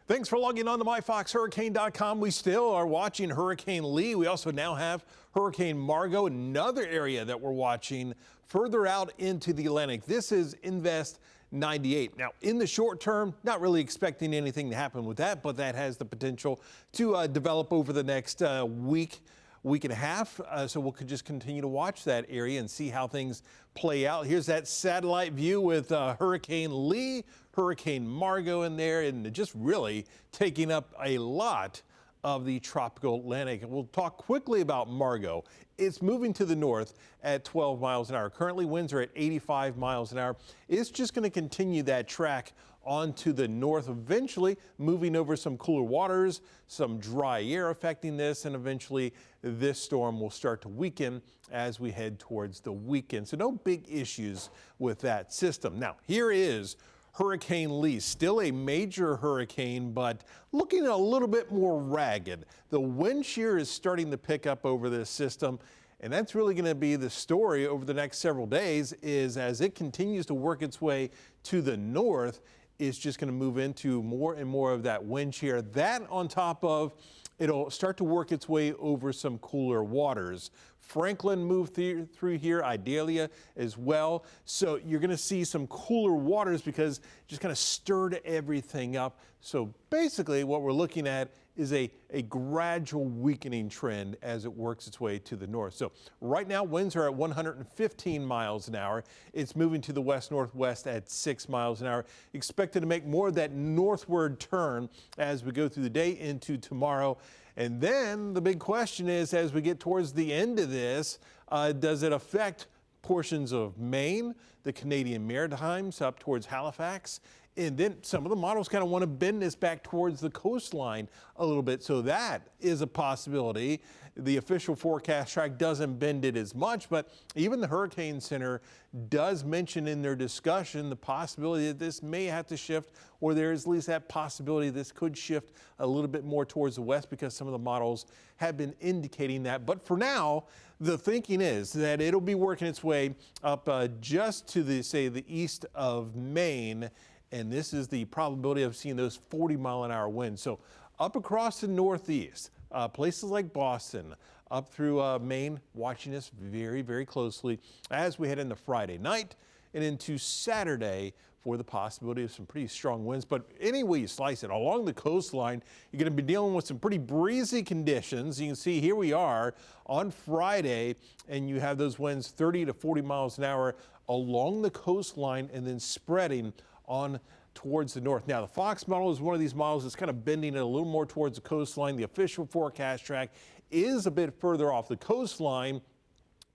Thanks for logging on to myfoxhurricane.com. We still are watching Hurricane Lee. We also now have Hurricane Margot, another area that we're watching further out into the Atlantic. This is Invest 98. Now, in the short term, not really expecting anything to happen with that, but that has the potential to develop over the next week and a half. So we'll just continue to watch that area and see how things play out. Here's that satellite view with Hurricane Lee, Hurricane Margot in there, and just really taking up a lot of the tropical Atlantic. And we'll talk quickly about Margot. It's moving to the north at 12 miles an hour. Currently, winds are at 85 miles an hour. It's just going to continue that track onto the north, eventually moving over some cooler waters, some dry air affecting this, and eventually this storm will start to weaken as we head towards the weekend. So no big issues with that system. Now, here is Hurricane Lee, still a major hurricane, but looking a little bit more ragged. The wind shear is starting to pick up over this system, and that's really going to be the story over the next several days, is as it continues to work its way to the north, is just going to move into more and more of that wind shear. That on top of, it'll start to work its way over some cooler waters. Franklin moved through here, Idalia as well. So you're going to see some cooler waters because it just kind of stirred everything up. So basically what we're looking at is a gradual weakening trend as it works its way to the north. So right now winds are at 115 miles an hour. It's moving to the west-northwest at 6 miles an hour. Expected to make more of that northward turn as we go through the day into tomorrow. And then the big question is, as we get towards the end of this, does it affect portions of Maine, the Canadian Maritimes, up towards Halifax? And then some of the models kind of want to bend this back towards the coastline a little bit. So that is a possibility. The official forecast track doesn't bend it as much, but even the Hurricane Center does mention in their discussion the possibility that this may have to shift, or there is at least that possibility this could shift a little bit more towards the west because some of the models have been indicating that. But for now, the thinking is that it'll be working its way up just to the, say, the east of Maine. And this is the probability of seeing those 40-mile-an-hour winds. So up across the northeast, places like Boston, up through Maine, watching this very, very closely as we head into Friday night and into Saturday for the possibility of some pretty strong winds. But any way you slice it, along the coastline, you're going to be dealing with some pretty breezy conditions. You can see here we are on Friday, and you have those winds 30 to 40 miles an hour along the coastline and then spreading on towards the north. Now, the Fox model is one of these models that's kind of bending it a little more towards the coastline. The official forecast track is a bit further off the coastline,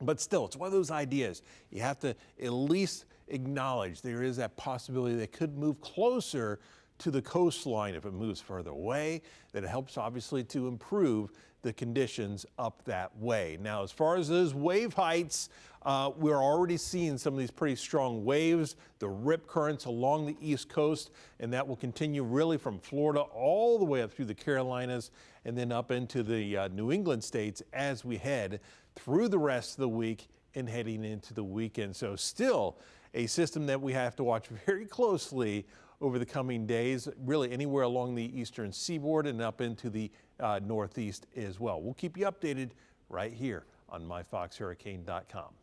but still, it's one of those ideas. You have to at least acknowledge there is that possibility that it could move closer to the coastline. If it moves further away, that it helps obviously to improve the conditions up that way. Now, as far as those wave heights, we're already seeing some of these pretty strong waves, the rip currents along the East Coast, and that will continue really from Florida all the way up through the Carolinas and then up into the New England states as we head through the rest of the week and heading into the weekend. So still a system that we have to watch very closely over the coming days, really anywhere along the eastern seaboard and up into the northeast as well. We'll keep you updated right here on myfoxhurricane.com.